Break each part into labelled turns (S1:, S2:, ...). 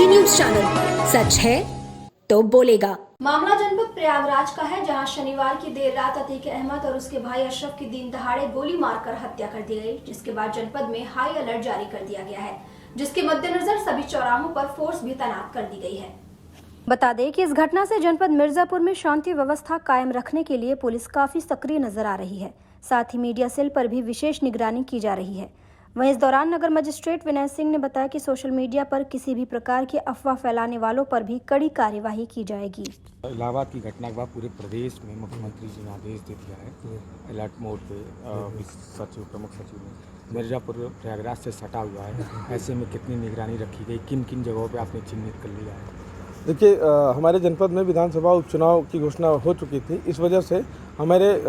S1: NRG news channel, सच है तो बोलेगा।
S2: मामला जनपद प्रयागराज का है, जहां शनिवार की देर रात अतीक अहमद और उसके भाई अशरफ की दिन दहाड़े गोली मारकर हत्या कर दी गई, जिसके बाद जनपद में हाई अलर्ट जारी कर दिया गया है, जिसके मद्देनजर सभी चौराहों पर फोर्स भी तैनात कर दी गई है। बता दें कि इस घटना से जनपद मिर्जापुर में शांति व्यवस्था कायम रखने के लिए पुलिस काफी सक्रिय नजर आ रही है। साथ ही मीडिया सेल पर भी विशेष निगरानी की जा रही है। वहीं इस दौरान नगर मजिस्ट्रेट विनय सिंह ने बताया कि सोशल मीडिया पर किसी भी प्रकार की अफवाह फैलाने वालों पर भी कड़ी कार्यवाही की जाएगी।
S3: इलाहाबाद की घटना के बाद पूरे प्रदेश में मुख्यमंत्री जी ने आदेश दे दिया है अलर्ट मोड पे। सचिव प्रमुख सचिव ने मिर्जापुर प्रयागराज से सटा हुआ है, ऐसे में कितनी निगरानी रखी गई, किन किन जगहों पे आपने चिन्हित कर लिया है?
S4: देखिए, हमारे जनपद में विधानसभा उपचुनाव की घोषणा हो चुकी थी। इस वजह से हमारे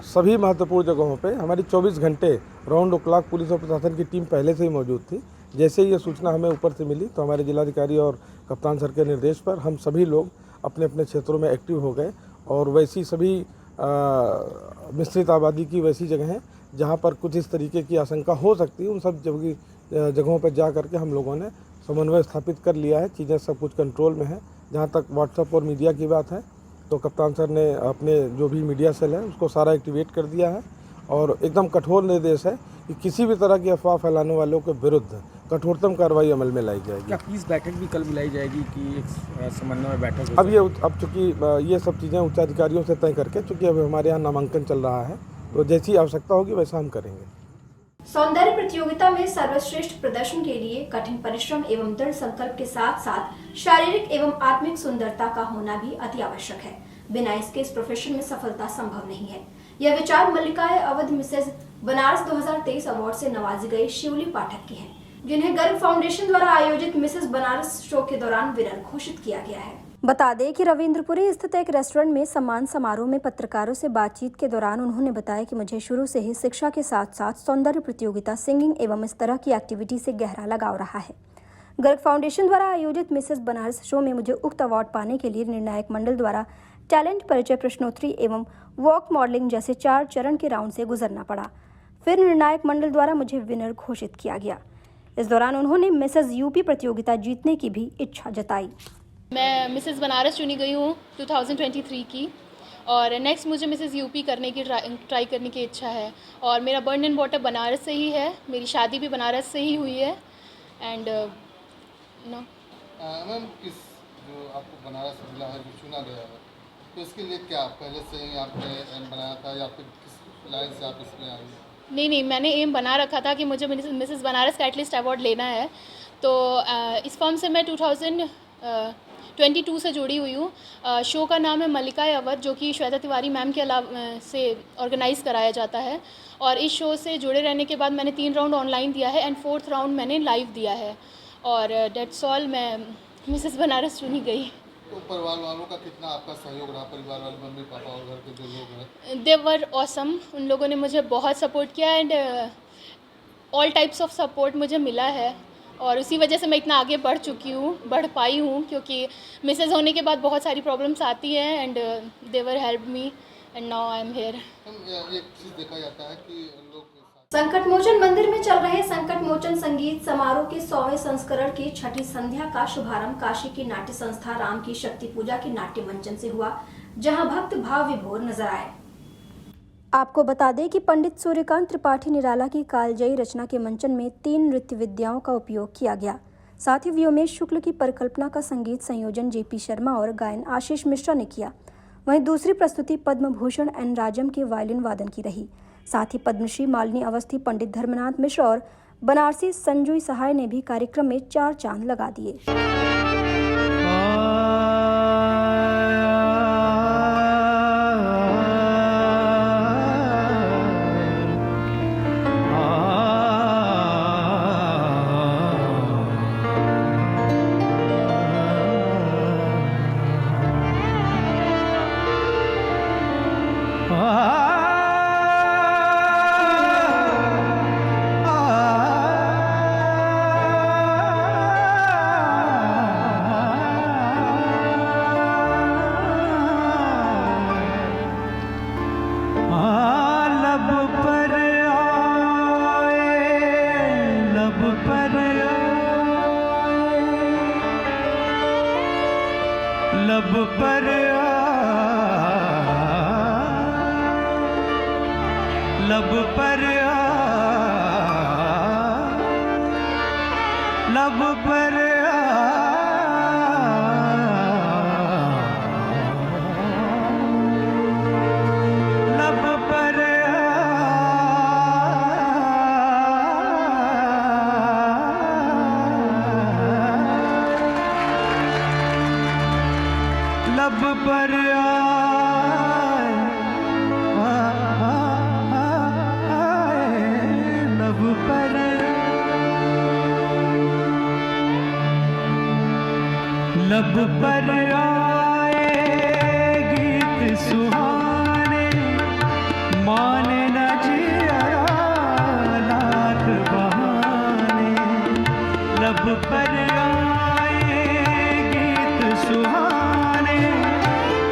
S4: सभी महत्वपूर्ण जगहों पे हमारी 24 घंटे राउंड द क्लॉक पुलिस और प्रशासन की टीम पहले से ही मौजूद थी। जैसे ही ये सूचना हमें ऊपर से मिली तो हमारे जिलाधिकारी और कप्तान सर के निर्देश पर हम सभी लोग अपने अपने क्षेत्रों में एक्टिव हो गए। और वैसी सभी मिश्रित आबादी की वैसी जगह हैं जहाँ पर कुछ इस तरीके की आशंका हो सकती है, उन सब जगहों पर जा करके हम लोगों ने समन्वय स्थापित कर लिया है। चीज़ें सब कुछ कंट्रोल में है। जहाँ तक व्हाट्सएप और मीडिया की बात है तो कप्तान सर ने अपने जो भी मीडिया सेल है उसको सारा एक्टिवेट कर दिया है और एकदम कठोर निर्देश है कि किसी भी तरह की अफवाह फैलाने वालों के विरुद्ध कठोरतम कार्रवाई अमल में लाई जाएगी।
S3: क्या प्लीज बैठक भी कल बुलाई जाएगी कि एक समन्वय बैठक?
S4: अब चूँकि ये सब चीज़ें उच्चाधिकारियों से तय करके, चूँकि अब हमारे यहाँ नामांकन चल रहा है तो जैसी आवश्यकता होगी वैसा हम करेंगे।
S2: सौंदर्य प्रतियोगिता में सर्वश्रेष्ठ प्रदर्शन के लिए कठिन परिश्रम एवं दृढ़ संकल्प के साथ साथ शारीरिक एवं आत्मिक सुंदरता का होना भी अति आवश्यक है। बिना इसके इस प्रोफेशन में सफलता संभव नहीं है। यह विचार मल्लिकाए अवध मिसेज बनारस 2023 अवार्ड से नवाजी गई शिवली पाठक की है, जिन्हें गर्ग फाउंडेशन द्वारा आयोजित मिसेज बनारस शो के दौरान विनर घोषित किया गया है। बता दें कि रविंद्रपुरी स्थित एक रेस्टोरेंट में सम्मान समारोह में पत्रकारों से बातचीत के दौरान उन्होंने बताया कि मुझे शुरू से ही शिक्षा के साथ साथ सौंदर्य प्रतियोगिता, सिंगिंग एवं इस तरह की एक्टिविटी से गहरा लगाव रहा है। गर्ग फाउंडेशन द्वारा आयोजित मिसेज बनारस शो में मुझे उक्त अवार्ड पाने के लिए निर्णायक मंडल द्वारा टैलेंट परिचय, प्रश्नोत्तरी एवं वॉक मॉडलिंग जैसे 4 चरण के राउंड से गुजरना पड़ा। फिर निर्णायक मंडल द्वारा मुझे विनर घोषित किया गया। इस दौरान उन्होंने मिसेज यूपी प्रतियोगिता जीतने की भी इच्छा जताई।
S5: मैं मिसेस बनारस चुनी गई हूँ 2023 की, और नेक्स्ट मुझे मिसेस यूपी करने की ट्राई करने की इच्छा है। और मेरा बर्न एंड वाटर बनारस से ही है, मेरी शादी भी बनारस से ही हुई है। एंड नो
S6: मैम, इस जो आपको बनारस मिला है, जो चुना गया है, तो इसके लिए क्या पहले से ही आपने एम बनाया था या फिर किस लाइन से आप इसमें आई?
S5: नहीं, मैंने एम बना रखा था कि मुझे मिसेस बनारस का एटलीस्ट अवार्ड लेना है। तो इस फॉर्म से मैं 2022 से जुड़ी हुई हूँ। शो का नाम है मल्लिकाए अवध, जो कि श्वेता तिवारी मैम के अलावा से ऑर्गेनाइज़ कराया जाता है। और इस शो से जुड़े रहने के बाद मैंने 3 राउंड ऑनलाइन दिया है एंड 4th राउंड मैंने लाइव दिया है। और डेट्स ऑल, मैं मिसेस बनारस चुनी गई।
S6: तो परिवार वालों का कितना आपका सहयोग रहा? परिवार वाले, मम्मी पापा और घर के जो लोग हैं?
S5: दे वर ऑसम। उन लोगों ने मुझे बहुत सपोर्ट किया and all types of support मुझे मिला है। और उसी वजह से मैं इतना आगे बढ़ पाई हूँ, क्योंकि मिसेज होने के बाद बहुत सारी प्रॉब्लम्स आती हैं and they were help me and now I am here.
S6: एक चीज़ देखा जाता है कि लोग
S2: संकट मोचन मंदिर में चल रहे संकट मोचन संगीत समारोह के 100वें संस्करण की छठी संध्या का शुभारंभ काशी की नाट्य संस्था राम की शक्ति पूजा के नाट्य मंचन से हुआ, जहां भक्त भाव विभोर नजर आए। आपको बता दें कि पंडित सूर्यकांत त्रिपाठी निराला की कालजयी रचना के मंचन में 3 नृत्य विद्याओं का उपयोग किया गया। साथ ही व्योमेश शुक्ल की परिकल्पना का संगीत संयोजन जेपी शर्मा और गायन आशीष मिश्रा ने किया। वहीं दूसरी प्रस्तुति पद्म भूषण एन राजम के वायलिन वादन की रही। साथ ही पद्मश्री मालिनी अवस्थी, पंडित धर्मनाथ मिश्र और बनारसी संजुई सहाय ने भी कार्यक्रम में 4 चांद लगा दिए।
S7: लब पर लब पर लब पर लब पर लब पर लब पर लब पर आए गीत सुहाने माने न जिया लाख बहाने लब पर आए गीत सुहाने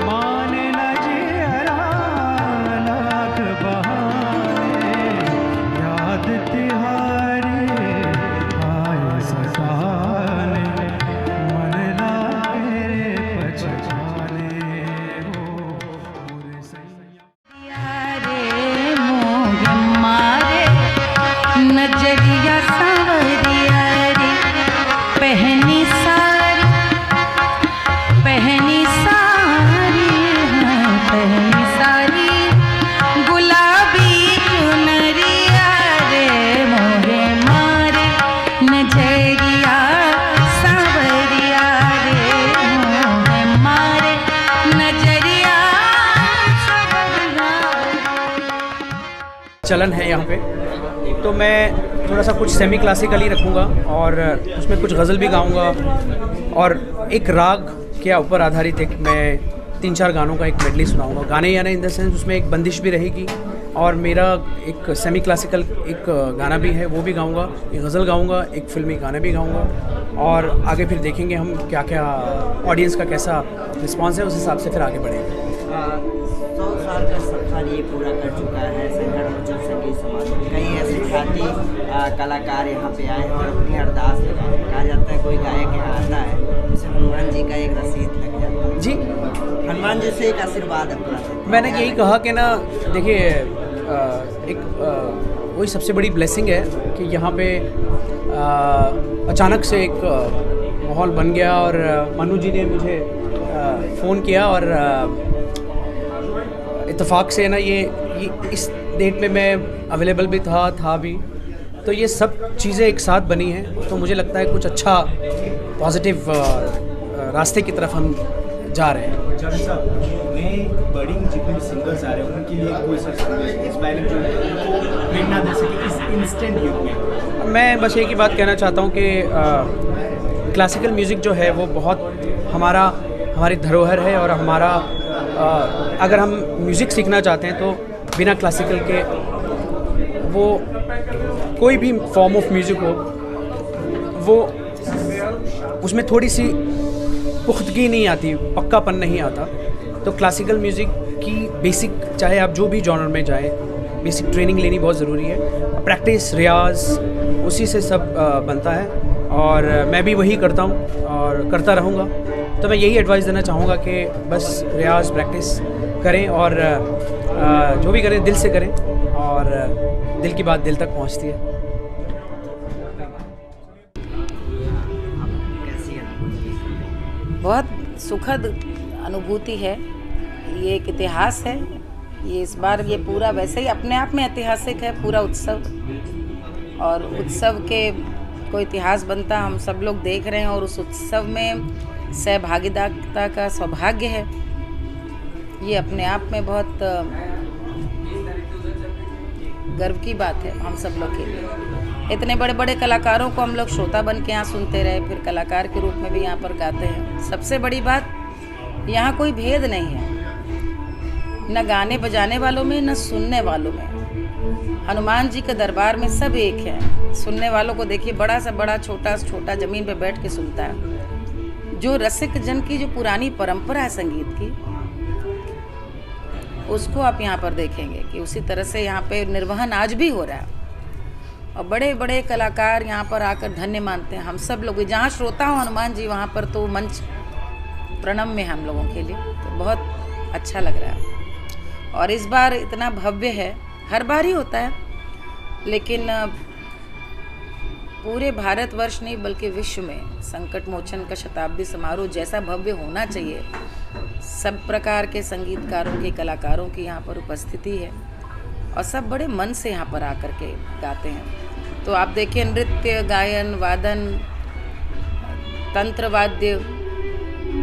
S7: माने न जिया लाख बहाने याद तिहारी आए सताने मन लागे पछताने हो पूरे सैया
S8: रे मोग मारे नजरिया सावरिया रे पहनी सारी हाँ पहनी सारी गुलाबी चुनरिया रे मोहे मारे नजरिया सावरिया रे मोहे मारे नजरिया सावरिया।
S9: चलन है यहाँ पे, तो मैं थोड़ा सा कुछ सेमी क्लासिकल ही रखूँगा और उसमें कुछ गज़ल भी गाऊँगा और एक राग के ऊपर आधारित एक मैं 3-4 गानों का एक मेडली सुनाऊँगा। गाने यानी इन द सेंस उसमें एक बंदिश भी रहेगी और मेरा एक सेमी क्लासिकल एक गाना भी है वो भी गाऊँगा, एक गज़ल गाऊँगा, एक फिल्मी गाना भी गाऊँगा और आगे फिर देखेंगे हम क्या क्या ऑडियंस का कैसा रिस्पॉन्स है, उस हिसाब से फिर आगे बढ़ेंगे।
S10: 100 साल का सफर ये पूरा कर चुका है संकट मोचन संगीत समाज। कई ऐसे ख्याति कलाकार यहाँ पे आए हैं और अपनी अरदास लगाए हैं। कहा जाता है कोई गायक यहाँ आता है उसे हनुमान जी का एक रसीद लग जाता है।
S9: जी,
S10: हनुमान जी से एक आशीर्वाद अपना।
S9: मैंने यही कहा कि ना देखिए एक वही सबसे बड़ी ब्लेसिंग है कि यहाँ पे अचानक से एक माहौल बन गया और मनु जी ने मुझे फ़ोन किया और इत्तेफाक से ना ये इस डेट में मैं अवेलेबल भी था भी, तो ये सब चीज़ें एक साथ बनी हैं तो मुझे लगता है कुछ अच्छा पॉजिटिव रास्ते की तरफ हम जा रहे हैं।
S11: जावेद साहब, मैं बड़ी जितने भी सिंगर्स आ रहे हैं उनके लिए कोई सा इंस्पायरिंग जो है प्रेरणा दे सके इस इंस्टेंट युग में।
S9: मैं बस एक ही बात कहना चाहता हूँ कि क्लासिकल म्यूज़िक जो है वो बहुत हमारी धरोहर है और हमारा अगर हम म्यूज़िक सीखना चाहते हैं तो बिना क्लासिकल के वो कोई भी फॉर्म ऑफ म्यूज़िक हो वो उसमें थोड़ी सी पुख्तगी नहीं आती, पक्कापन नहीं आता। तो क्लासिकल म्यूज़िक की बेसिक, चाहे आप जो भी जॉनर में जाएं, बेसिक ट्रेनिंग लेनी बहुत ज़रूरी है। प्रैक्टिस, रियाज, उसी से सब बनता है और मैं भी वही करता हूँ और करता रहूँगा। तो मैं यही एडवाइस देना चाहूँगा कि बस रियाज प्रैक्टिस करें और जो भी करें दिल से करें और दिल की बात दिल तक पहुँचती है।
S8: बहुत सुखद अनुभूति है, ये एक इतिहास है। ये इस बार ये पूरा वैसे ही अपने आप में ऐतिहासिक है पूरा उत्सव, और उत्सव के को इतिहास बनता हम सब लोग देख रहे हैं और उस उत्सव में सहभागिता का सौभाग्य है। ये अपने आप में बहुत गर्व की बात है हम सब लोग के लिए। इतने बड़े बड़े कलाकारों को हम लोग श्रोता बन के यहाँ सुनते रहे, फिर कलाकार के रूप में भी यहाँ पर गाते हैं। सबसे बड़ी बात, यहाँ कोई भेद नहीं है, न गाने बजाने वालों में न सुनने वालों में। हनुमान जी के दरबार में सब एक है। सुनने वालों को देखिए, बड़ा से बड़ा, छोटा से छोटा ज़मीन पे बैठ के सुनता है। जो रसिक जन की जो पुरानी परंपरा है संगीत की, उसको आप यहाँ पर देखेंगे कि उसी तरह से यहाँ पे निर्वहन आज भी हो रहा है और बड़े बड़े कलाकार यहाँ पर आकर धन्य मानते हैं। हम सब लोग जहाँ श्रोता हो हनुमान जी, वहाँ पर तो मंच प्रणम्य है हम लोगों के लिए, तो बहुत अच्छा लग रहा है। और इस बार इतना भव्य है, हर बार ही होता है, लेकिन पूरे भारतवर्ष नहीं बल्कि विश्व में संकट मोचन का शताब्दी समारोह जैसा भव्य होना चाहिए। सब प्रकार के संगीतकारों के, कलाकारों की यहाँ पर उपस्थिति है और सब बड़े मन से यहाँ पर आकर के गाते हैं। तो आप देखिए, नृत्य, गायन, वादन, तंत्र वाद्य,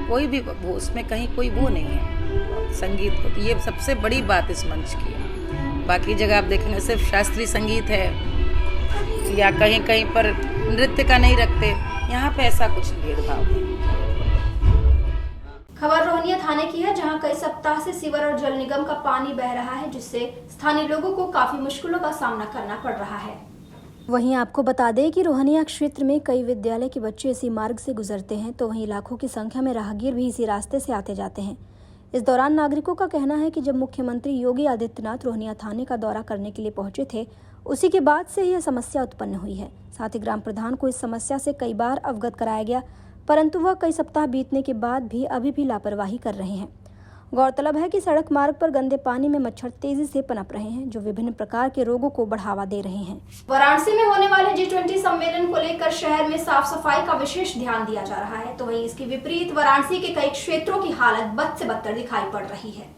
S8: कोई भी उसमें कहीं कोई वो नहीं है संगीत को। तो ये सबसे बड़ी बात इस मंच की है। बाकी जगह आप देखेंगे सिर्फ शास्त्रीय संगीत है या कहीं कहीं पर नृत्य का नहीं रखते, यहाँ पे ऐसा कुछ भेदभाव नहीं।
S2: खबर रोहनिया थाने की है, जहां कई सप्ताह से सीवर और जल निगम का पानी बह रहा है, जिससे स्थानीय लोगों को काफी मुश्किलों का सामना करना पड़ रहा है।
S1: वहीं आपको बता दें कि रोहनिया क्षेत्र में कई विद्यालय के बच्चे इसी मार्ग से गुजरते हैं, तो वहीं लाखों की संख्या में राहगीर भी इसी रास्ते से आते जाते हैं। इस दौरान नागरिकों का कहना है कि जब मुख्यमंत्री योगी आदित्यनाथ रोहनिया थाने का दौरा करने के लिए पहुंचे थे, उसी के बाद से यह समस्या उत्पन्न हुई है। साथ ही ग्राम प्रधान को इस समस्या से कई बार अवगत कराया गया, परंतु वह कई सप्ताह बीतने के बाद भी अभी भी लापरवाही कर रहे हैं। गौरतलब है कि सड़क मार्ग पर गंदे पानी में मच्छर तेजी से पनप रहे हैं, जो विभिन्न प्रकार के रोगों को बढ़ावा दे रहे हैं।
S2: वाराणसी में होने वाले G20 सम्मेलन को लेकर शहर में साफ सफाई का विशेष ध्यान दिया जा रहा है, तो वहीं इसके विपरीत वाराणसी के कई क्षेत्रों की हालत बद से बदतर दिखाई पड़ रही है।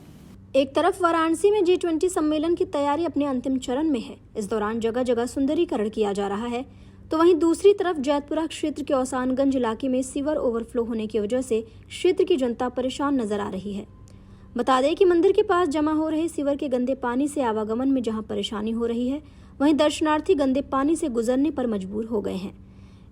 S1: एक तरफ वाराणसी में G20 सम्मेलन की तैयारी अपने अंतिम चरण में है। इस दौरान जगह जगह सुंदरीकरण किया जा रहा है, तो वहीं दूसरी तरफ जैतपुरा क्षेत्र के औसानगंज इलाके में सीवर ओवरफ्लो होने की वजह से क्षेत्र की जनता परेशान नजर आ रही है। बता दें कि मंदिर के पास जमा हो रहे सीवर के गंदे पानी से आवागमन में जहां परेशानी हो रही है, वहीं दर्शनार्थी गंदे पानी से गुजरने पर मजबूर हो गए हैं।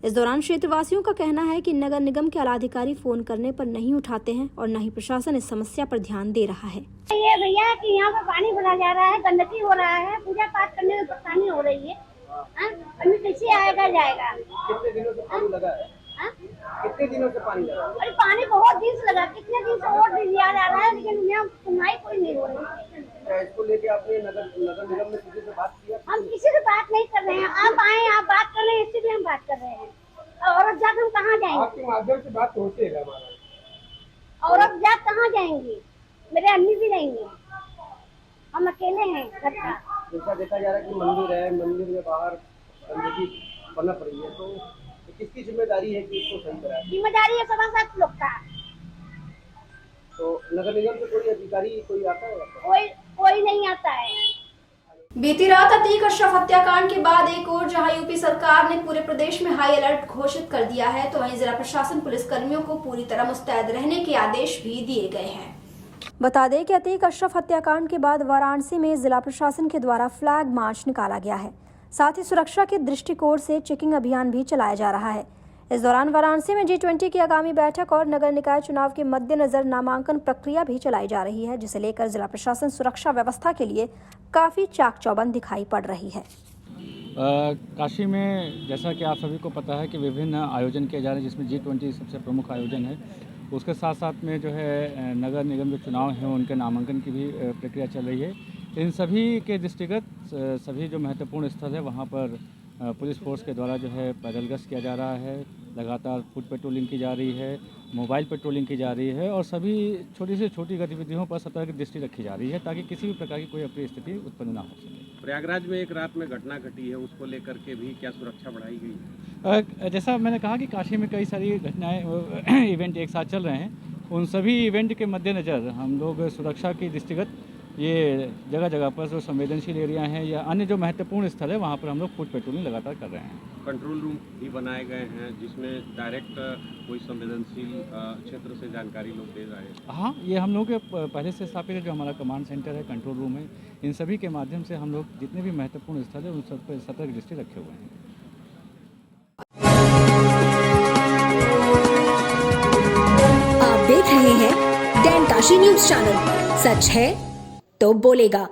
S1: इस दौरान क्षेत्रवासियों का कहना है कि नगर निगम के आलाधिकारी फोन करने पर नहीं उठाते हैं और न ही प्रशासन इस समस्या पर ध्यान दे रहा है।
S12: ये भैया कि यहाँ पर पानी भरा जा रहा है, गंदगी हो रहा है, पूजा पाठ करने में परेशानी हो रही है। पानी कैसे आएगा जाएगा?
S11: कितने दिनों से पानी लगा है? कितने दिनों से पानी लगा?
S12: अरे पानी बहुत दिन से लगा, कितने दिन से और दिया जा रहा है, लेकिन यहाँ सुनवाई कोई नहीं हो रही है।
S11: इसको लेके आपने नगर निगम में किसी से बात किया?
S12: हम किसी से बात नहीं कर रहे हैं। आप आए, आप बात कर रहे हैं, इसलिए हम बात कर रहे हैं। औरत जात हम कहाँ जाएंगे?
S11: आपके माध्यम से बात होती है हमारा।
S12: औरत जात कहाँ जाएंगी? मेरे अम्मी भी रहेंगे, हम अकेले हैं घर का।
S11: जैसा देखा जा रहा है कि मंदिर है, मंदिर के बाहर गंदगी पनप रही है, तो किसकी जिम्मेदारी है कि इसको सही कराए?
S12: जिम्मेदारी है सभासद लोग का।
S11: तो नगर निगम से कोई अधिकारी कोई आता है?
S12: कोई नहीं आता है।
S2: बीती रात अतीक अशरफ हत्याकांड के बाद एक और जहां यूपी सरकार ने पूरे प्रदेश में हाई अलर्ट घोषित कर दिया है, तो वहीं जिला प्रशासन पुलिस कर्मियों को पूरी तरह मुस्तैद रहने के आदेश भी दिए गए हैं।
S1: बता दें कि अतीक अशरफ हत्याकांड के बाद वाराणसी में जिला प्रशासन के द्वारा फ्लैग मार्च निकाला गया है। साथ ही सुरक्षा के दृष्टिकोण से चेकिंग अभियान भी चलाया जा रहा है। इस दौरान वाराणसी में G20 की आगामी बैठक और नगर निकाय चुनाव के मद्देनजर नामांकन प्रक्रिया भी चलाई जा रही है, जिसे लेकर जिला प्रशासन सुरक्षा व्यवस्था के लिए काफ़ी चाक चौबंद दिखाई पड़ रही है।
S3: काशी में जैसा कि आप सभी को पता है कि विभिन्न आयोजन किए जा रहे हैं, जिसमें G20 सबसे प्रमुख आयोजन है। उसके साथ साथ में जो है नगर निगम जो चुनाव हैं उनके नामांकन की भी प्रक्रिया चल रही है। इन सभी के दृष्टिगत सभी जो महत्वपूर्ण स्थल है वहाँ पर पुलिस फोर्स के द्वारा जो है पैदल गश्त किया जा रहा है, लगातार फुट पेट्रोलिंग की जा रही है, मोबाइल पेट्रोलिंग की जा रही है और सभी छोटी से छोटी गतिविधियों पर सतर्क दृष्टि रखी जा रही है, ताकि किसी भी प्रकार की कोई अप्रिय स्थिति उत्पन्न ना हो सके।
S13: प्रयागराज में एक रात में घटना घटी है, उसको लेकर के भी क्या सुरक्षा बढ़ाई गई?
S3: जैसा मैंने कहा कि काशी में कई सारी घटनाएं इवेंट एक साथ चल रहे हैं, उन सभी इवेंट के मद्देनज़र हम लोग सुरक्षा की दृष्टिगत ये जगह जगह पर जो संवेदनशील एरिया हैं या अन्य जो महत्वपूर्ण स्थल है वहाँ पर हम लोग फुट पेट्रोलिंग लगातार कर रहे हैं।
S13: कंट्रोल रूम भी बनाए गए हैं जिसमें डायरेक्ट कोई संवेदनशील क्षेत्र से जानकारी लोग दे रहे हैं?
S3: हाँ, ये हम लोग के पहले से स्थापित है जो हमारा कमांड सेंटर है, कंट्रोल रूम है, इन सभी के माध्यम से हम लोग जितने भी महत्वपूर्ण स्थल है उन सब पर सतर्क दृष्टि रखे हुए हैं।
S1: आप देख रहे हैं डैन काशी न्यूज चैनल। सच है तो बोलेगा।